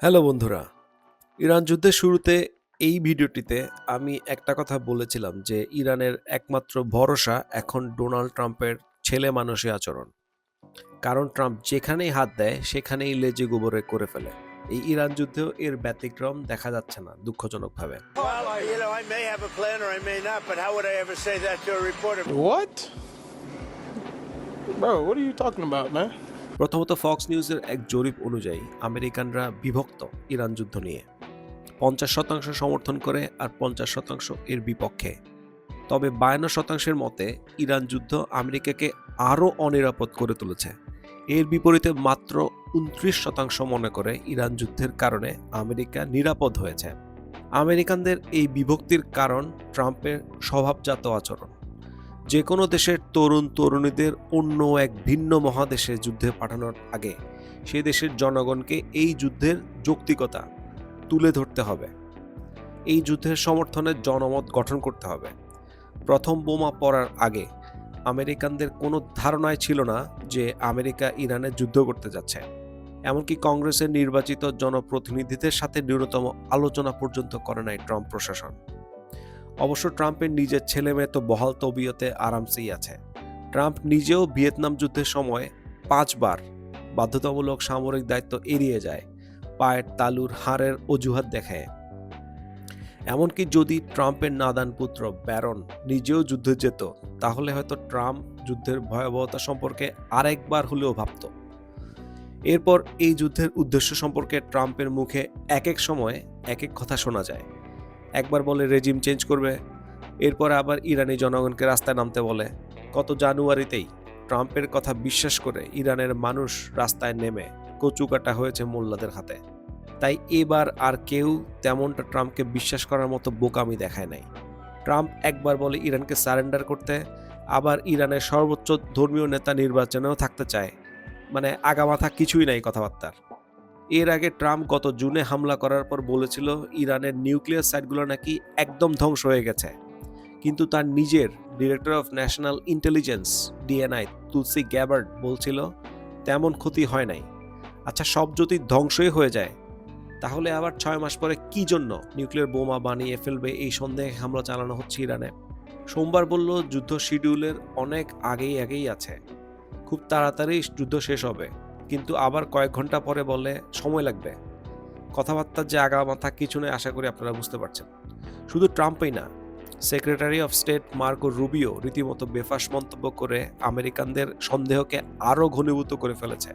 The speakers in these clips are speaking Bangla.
হ্যালো বন্ধুরা, ইরান যুদ্ধের শুরুতে এই ভিডিওটিতে আমি একটা কথা বলেছিলাম যে ইরানের একমাত্র ভরসা এখন ডোনাল্ড ট্রাম্পের ছেলে মানুষী আচরণ। কারণ ট্রাম্প যেখানেই হাত দেয় সেখানেই লেজে গোবরে করে ফেলে। এই ইরান যুদ্ধেও এর ব্যতিক্রম দেখা যাচ্ছে না দুঃখজনকভাবে। Well, I may have a plan or I may not, but how would I ever say that to a reporter? What? Bro, what are you talking about, man? প্রথমত ফক্স নিউজের এক জরিপ অনুযায়ী আমেরিকানরা বিভক্ত ইরান যুদ্ধ নিয়ে। 50% সমর্থন করে আর 50% এর বিপক্ষে। তবে 52% মতে ইরান যুদ্ধ আমেরিকাকে আরও অনিরাপদ করে তুলেছে। এর বিপরীতে মাত্র 29% মনে করে ইরান যুদ্ধের কারণে আমেরিকা নিরাপদ হয়েছে। আমেরিকানদের এই বিভক্তির কারণ ট্রাম্পের স্বভাবজাত আচরণ। যে কোনো দেশের তরুণ তরুণীদের অন্য এক ভিন্ন মহাদেশে যুদ্ধে পাঠানোর আগে সেই দেশের জনগণকে এই যুদ্ধের যৌক্তিকতা তুলে ধরতে হবে। এই যুদ্ধের সমর্থনে জনমত গঠন করতে হবে। প্রথম বোমা পড়ার আগে আমেরিকানদের কোনো ধারণাই ছিল না যে আমেরিকা ইরানে যুদ্ধ করতে যাচ্ছে। এমনকি কংগ্রেসের নির্বাচিত জনপ্রতিনিধিদের সাথে ন্যূনতম আলোচনা পর্যন্ত করে নাই ট্রাম্প প্রশাসন। অবশ্য ট্রাম্পের নিজের ছেলে মেয়ে তো বহাল তবিয়তে আরামসেই আছে। ট্রাম্প নিজেও ভিয়েতনাম যুদ্ধের সময় 5 বার বাধ্যতামূলক সামরিক দায়িত্ব এড়িয়ে যায়, পায়ের তালুর হাড়ের অজুহাত দেখায়। এমনকি যদি ট্রাম্পের নাদান পুত্র ব্যারন নিজেও যুদ্ধে যেত তাহলে হয়তো ট্রাম্প যুদ্ধের ভয়াবহতা সম্পর্কে আরেকবার হলেও ভাবত। এরপর এই যুদ্ধের উদ্দেশ্য সম্পর্কে ট্রাম্পের মুখে এক এক সময় এক এক কথা শোনা যায়। একবার বলে রেজিম চেঞ্জ করবে, এরপর আবার ইরানি জনগণকে রাস্তায় নামতে বলে। গত জানুয়ারিতেই ট্রাম্পের কথা বিশ্বাস করে ইরানের মানুষ রাস্তায় নেমে কচুকাটা হয়েছে মোল্লাদের হাতে। তাই এবার আর কেউ তেমনটা ট্রাম্পকে বিশ্বাস করার মতো বোকামি দেখায় নাই। ট্রাম্প একবার বলে ইরানকে সারেন্ডার করতে, আবার ইরানের সর্বোচ্চ ধর্মীয় নেতা নির্বাচনেও থাকতে চায়। মানে আগামাথা কিছুই নাই কথাবার্তার। এর আগে ট্রাম্প গত জুনে হামলা করার পর বলেছিল ইরানের নিউক্লিয়ার সাইটগুলো নাকি একদম ধ্বংস হয়ে গেছে, কিন্তু তার নিজের director of national intelligence DNI Tulsi Gabbard বলছিল তেমন ক্ষতি হয় নাই। আচ্ছা, সব যদি ধ্বংসই হয়ে যায় তাহলে আবার 6 মাস পরে কি জন্য নিউক্লিয়ার বোমা বানিয়ে ফেলবে এই সন্দেহে হামলা চালানো হচ্ছে ইরানে। সোমবার বলল যুদ্ধ শিডিউলের অনেক আগেই আছে, খুব তাড়াতাড়ি যুদ্ধ শেষ হবে, কিন্তু আবার কয়েক ঘন্টা পরে বলে সময় লাগবে। কথাবার্তার যে আগামাথা কিছু নেই আশা করি আপনারা বুঝতে পারছেন। শুধু ট্রাম্পই না, secretary of state Marco Rubio রীতিমতো বেফাঁস মন্তব্য করে আমেরিকানদের সন্দেহকে আরও ঘনীভূত করে ফেলেছে।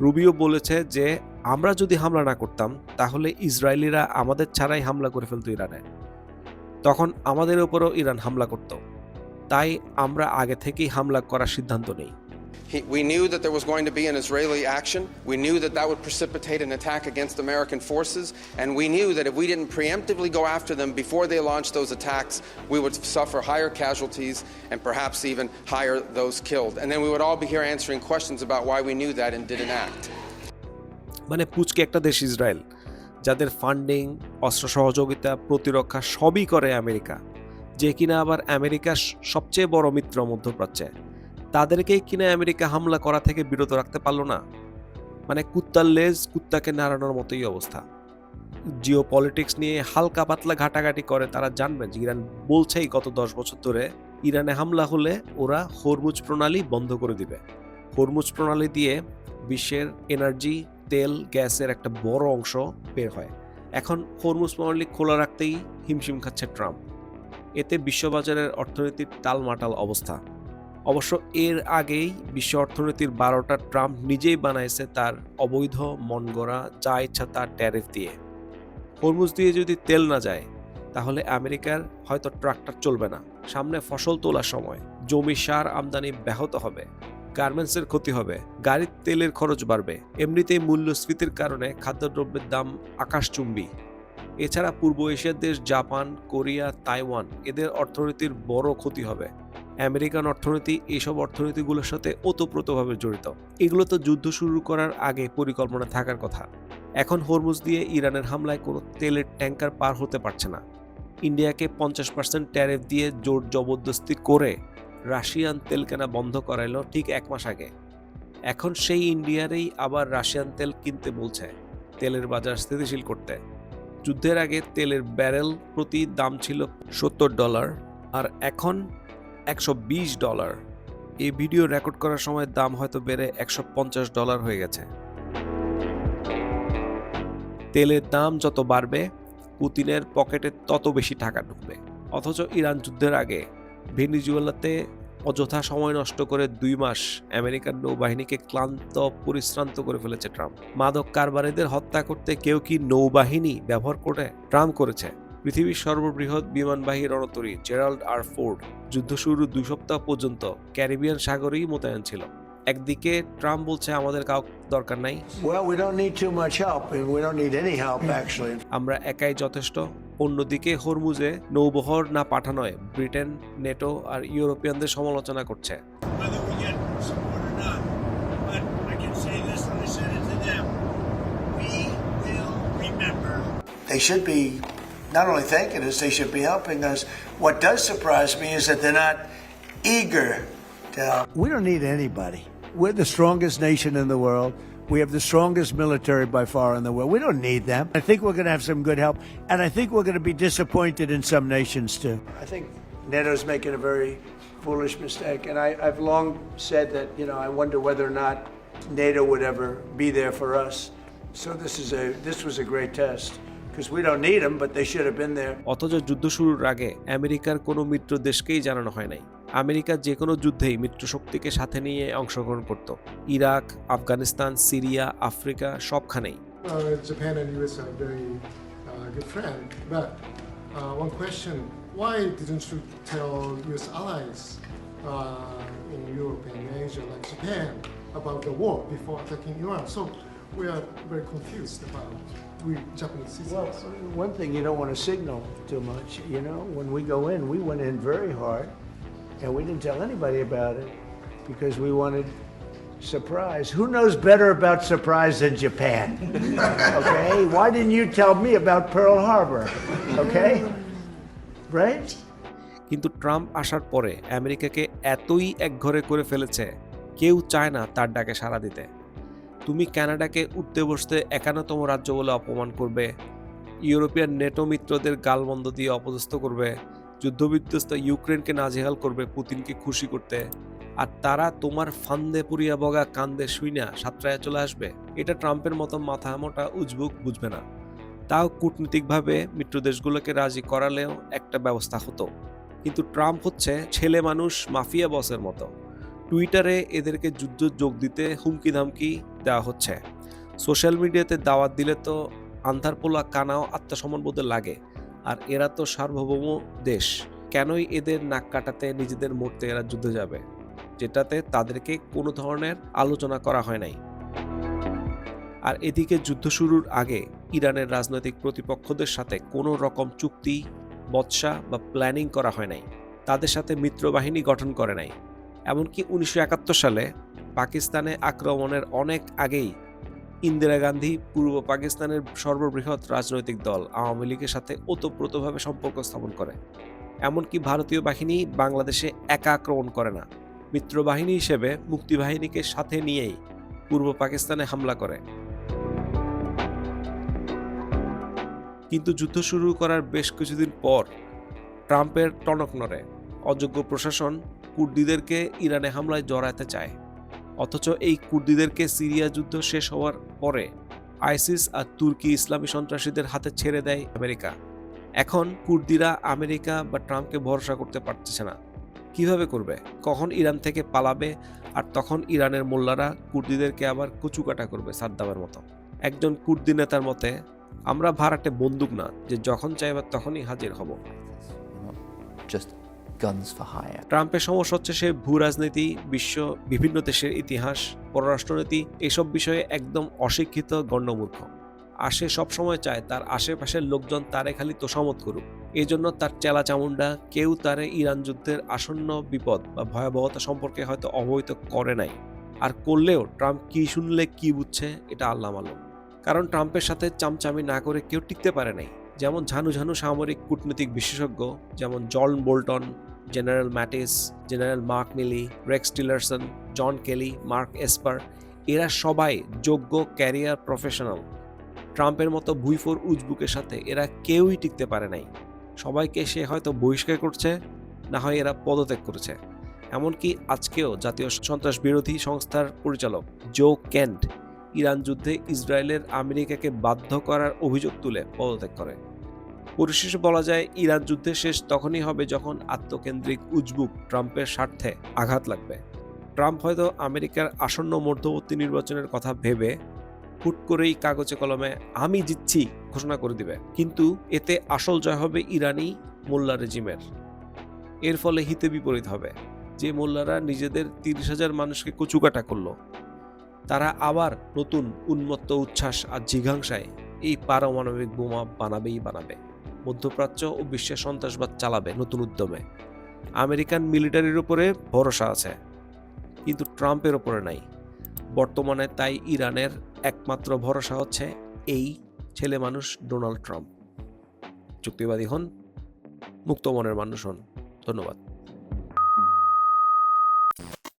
রুবিও বলেছে যে আমরা যদি হামলা না করতাম তাহলে ইসরায়েলিরা আমাদের ছাড়াই হামলা করে ফেলতো ইরানে, তখন আমাদের উপরও ইরান হামলা করত। তাই আমরা আগে থেকেই হামলা করার সিদ্ধান্ত নেই। We knew that there was going to be an Israeli action. We knew that that would precipitate an attack against American forces. And we knew that if we didn't preemptively go after them before they launched those attacks, we would suffer higher casualties and perhaps even higher those killed. And then we would all be here answering questions about why we knew that and didn't act. মানে পুচকে একটা দেশ ইসরায়েল, যাদের ফান্ডিং, অস্ত্র সহযোগিতা, প্রতিরক্ষা সবই করে আমেরিকা, যে কিনা আবার আমেরিকার সবচেয়ে বড় মিত্র মধ্যপ্রাচ্যে, তাদেরকেই কিনা আমেরিকা হামলা করা থেকে বিরত রাখতে পারল না। মানে কুত্তার লেজ কুত্তাকে নাড়ানোর মতোই অবস্থা। জিও পলিটিক্স নিয়ে হালকা পাতলা ঘাটাঘাটি করে তারা জানবে যে ইরান বলছেই গত 10 বছর ধরে ইরানে হামলা হলে ওরা হরমুজ প্রণালী বন্ধ করে দিবে। হরমুজ প্রণালী দিয়ে বিশ্বের এনার্জি, তেল, গ্যাসের একটা বড় অংশ বের হয়। এখন হরমুজ প্রণালী খোলা রাখতেই হিমশিম খাচ্ছে ট্রাম্প। এতে বিশ্ববাজারের অর্থনীতির টালমাটাল অবস্থা। অবশ্য এর আগেই বিশ্ব অর্থনীতির 12টা ট্রাম্প নিজেই বানাইছে তার অবৈধ মনগড়া যা ইচ্ছা তার ট্যারিফ দিয়ে। হরমুজ দিয়ে যদি তেল না যায় তাহলে আমেরিকার হয়তো ট্রাক্টর চলবে না, সামনে ফসল তোলার সময় জমি সার আমদানি ব্যাহত হবে, গার্মেন্টসের ক্ষতি হবে, গাড়ির তেলের খরচ বাড়বে, এমনিতেই মূল্যস্ফীতির কারণে খাদ্যদ্রব্যের দাম আকাশচুম্বী। এছাড়া পূর্ব এশিয়ার দেশ জাপান, কোরিয়া, তাইওয়ান এদের অর্থনীতির বড় ক্ষতি হবে। আমেরিকান অর্থনীতি এইসব অর্থনীতিগুলোর সাথে ওতপ্রোতভাবে জড়িত। এগুলো তো যুদ্ধ শুরু করার আগে পরিকল্পনা থাকার কথা। এখন হরমুজ দিয়ে ইরানের হামলায় কোনো তেলের ট্যাঙ্কার পার হতে পারছে না। ইন্ডিয়াকে 50% ট্যারিফ দিয়ে জোর জবরদস্তি করে রাশিয়ান তেল কেনা বন্ধ করাইল ঠিক 1 মাস আগে। এখন সেই ইন্ডিয়ারেই আবার রাশিয়ান তেল কিনতে বলছে। তেলের বাজার স্থিতিশীল করতে। যুদ্ধের আগে তেলের ব্যারেল প্রতি দাম ছিল $70 আর এখন $120। এই ভিডিও রেকর্ড করার সময় দাম হয়তো বেড়ে $150 হয়ে গেছে। তেলের দাম যত বাড়বে পুতিনের পকেটে তত বেশি টাকা ঢুকবে। অথচ ইরান যুদ্ধের আগে ভেনেজুয়েলাতে অযথা সময় নষ্ট করে 2 মাস আমেরিকান নৌবাহিনীকে ক্লান্ত পরিশ্রান্ত করে ফেলেছে ট্রাম্প। মাদক কারবারিদের হত্যা করতে কেউ কি নৌবাহিনী ব্যবহার করে? ট্রাম্প করেছে। পৃথিবীর সর্ববৃহৎ বিমানবাহী রণতরী জেরাল্ড আর ফোর্ড যুদ্ধ শুরুর 2 সপ্তাহ পর্যন্ত ক্যারিবিয়ান সাগরেই মোতায়েন ছিল। একদিকে ট্রাম্প বলছে আমাদের কাউকে দরকার নাই, Well, we don't need too much help, and we don't need any help, actually. আমরা একাই যথেষ্ট। অন্যদিকে হরমুজে নৌবহর না পাঠানোয় ব্রিটেন, নেটো আর ইউরোপিয়ানদের সমালোচনা করছে। Whether we get support or not, but I can say this, and I said it to them, we will remember. They should be not only thanking us, they should be helping us. What does surprise me is that they're not eager to help. We don't need anybody. We're the strongest nation in the world. We have the strongest military by far in the world. We don't need them. I think we're going to have some good help, and I think we're going to be disappointed in some nations too. I think NATO's making a very foolish mistake, and I've long said that, I wonder whether or not NATO would ever be there for us. So this was a great test. Because we don't need them, but they should have been there. অথচ যুদ্ধ শুরুর আগে আমেরিকার কোনো মিত্র দেশকেই জানানো হয় নাই। আমেরিকা যে কোনো যুদ্ধেই মিত্র শক্তিকে সাথে নিয়ে অংশগ্রহণ করত। ইরাক, আফগানিস্তান, সিরিয়া, আফ্রিকা সবখানেই। Japan and US are very good friends, but one question: why didn't you tell US allies in Europe and Asia, like Japan, about the war before attacking Iran? So we are very confused about we Japanese Well, citizens. one thing you don't want to signal too much. When we go in, we went in very hard, and we didn't tell anybody about it because we wanted surprise. Who knows better about surprise than Japan? Okay? Why didn't you tell me about Pearl Harbor? Okay? Right? কিন্তু ট্রাম্প আসার পরে আমেরিকাকে এতই একঘরে করে ফেলেছে, কেউ চায় না তার ডাকে সাড়া দিতে। তুমি কানাডাকে উঠতে বসতে 51তম রাজ্য বলে অপমান করবে, ইউরোপিয়ান নেটো মিত্রদের গালমন্দ দিয়ে অপদস্থ করবে, যুদ্ধবিধ্বস্ত ইউক্রেনকে নাজেহাল করবে পুতিনকে খুশি করতে, আর তারা তোমার ফান্দে পুরিয়া বগা কান্দে শুইনা সাতরায় চলে আসবে। এটা ট্রাম্পের মতো মাথা মোটা উজবুক বুঝবে না। তাও কূটনীতিকভাবে মিত্রদেশগুলোকে রাজি করালেও একটা ব্যবস্থা হতো। কিন্তু ট্রাম্প হচ্ছে ছেলে মানুষ মাফিয়া বসের মতো। টুইটারে এদেরকে যুদ্ধ যোগ দিতে হুমকি ধামকি দেওয়া হচ্ছে। সোশ্যাল মিডিয়াতে দাওয়াত দিলে তো আন্ধারপোলা কানাও আত্মসম্মানবোধে লাগে। আর এরা তো সার্বভৌম দেশ, কেনই এদের নাক কাটাতে নিজেদের মরতে এরা যুদ্ধে যাবে, যেটাতে তাদেরকে কোনো ধরনের আলোচনা করা হয় নাই। আর এদিকে যুদ্ধ শুরুর আগে ইরানের রাজনৈতিক প্রতিপক্ষদের সাথে কোনো রকম চুক্তি, বচসা বা প্ল্যানিং করা হয় নাই। তাদের সাথে মিত্রবাহিনী গঠন করে নাই। এমনকি 1971 সালে পাকিস্তানে আক্রমণের অনেক আগেই ইন্দিরা গান্ধী পূর্ব পাকিস্তানের সর্ববৃহৎ রাজনৈতিক দল আওয়ামী লীগের সাথে ওতপ্রোতভাবে সম্পর্ক স্থাপন করে। এমনকি ভারতীয় বাহিনী বাংলাদেশে একা আক্রমণ করে না, মিত্রবাহিনী হিসেবে মুক্তিবাহিনীকে সাথে নিয়েই পূর্ব পাকিস্তানে হামলা করে। কিন্তু যুদ্ধ শুরু করার বেশ কিছুদিন পর ট্রাম্পের টনক নড়ে। অযোগ্য প্রশাসন কুর্দিদেরকে ইরানে হামলায় জড়াতে চায়। অথচ এই কুর্দিদেরকে সিরিয়া যুদ্ধ শেষ হওয়ার পরে আইসিস আর তুর্কি ইসলামী সন্ত্রাসীদের হাতে ছেড়ে দেয় আমেরিকা। এখন কুর্দিরা আমেরিকা বা ট্রাম্পকে ভরসা করতে পারতেছে না। কিভাবে করবে? কখন ইরান থেকে পালাবে? আর তখন ইরানের মোল্লারা কুর্দিদেরকে আবার কুচুকাটা করবে সাদ্দামের মতো। একজন কুর্দি নেতার মতে, আমরা ভাড়াটে বন্দুক না যে যখন চাইবে তখনই হাজির হব। Just guns for hire. ট্রাম্পের সমস্যা হচ্ছে সে ভূ রাজনীতি, বিশ্ব বিভিন্ন দেশের ইতিহাস, পররাষ্ট্রনীতি এসব বিষয়ে একদম অশিক্ষিত গণ্ডমূর্খ। আর সে সবসময় চায় তার আশেপাশের লোকজন তারে খালি তোষামত করুক। এই জন্য তার চেলা চামুন্ডা কেউ তারে ইরান যুদ্ধের আসন্ন বিপদ বা ভয়াবহতা সম্পর্কে হয়তো অবহিত করে নাই। আর করলেও ট্রাম্প কি শুনলে কি বুঝছে এটা আল্লাহ মালুম। কারণ ট্রাম্পের সাথে চামচামি না করে কেউ টিকতে পারে নাই। যেমন ঝানু ঝানু সামরিক কূটনৈতিক বিশেষজ্ঞ যেমন John Bolton, general Mattis, general Mark Milley, Rex Tillerson, John Kelly, Mark Esper, এরা সবাই যোগ্য ক্যারিয়ার প্রফেশনাল। ট্রাম্পের মতো ভুইফোর উজবুকের সাথে এরা কেউই টিকতে পারে নাই। সবাইকে সে হয়তো বহিষ্কার করছে, না হয় এরা পদত্যাগ করেছে। এমনকি আজকেও জাতীয় সন্ত্রাস বিরোধী সংস্থার পরিচালক জো কেন্ট ইরান যুদ্ধে ইসরায়েলের আমেরিকাকে বাধ্য করার অভিযোগ তুলে পদত্যাগ করে। পরিশেষে বলা যায়, ইরান যুদ্ধের শেষ তখনই হবে যখন আত্মকেন্দ্রিক উজবুক ট্রাম্পের স্বার্থে আঘাত লাগবে। ট্রাম্প হয়তো আমেরিকার আসন্ন মধ্যবর্তী নির্বাচনের কথা ভেবে হুট করেই কাগজে কলমে আমি জিতছি ঘোষণা করে দিবে, কিন্তু এতে আসল জয় হবে ইরানি মোল্লা রেজিমের। এর ফলে হিতে বিপরীত হবে। যে মোল্লারা নিজেদের 30,000 মানুষকে কচুকাটা করলো, তারা আবার নতুন উন্মত্ত উচ্ছ্বাস আর জিঘাংসায় এই পারমাণবিক বোমা বানাবে, মধ্যপ্রাচ্য ও বিশ্বে সন্ত্রাসবাদ চালাবে নতুন উদ্যমে। আমেরিকান মিলিটারির উপরে ভরসা আছে, কিন্তু ট্রাম্পের ওপরে নাই। বর্তমানে তাই ইরানের একমাত্র ভরসা হচ্ছে এই ছেলে মানুষ ডোনাল্ড ট্রাম্প। যুক্তিবাদী হন, মুক্ত মনের মানুষ হন। ধন্যবাদ।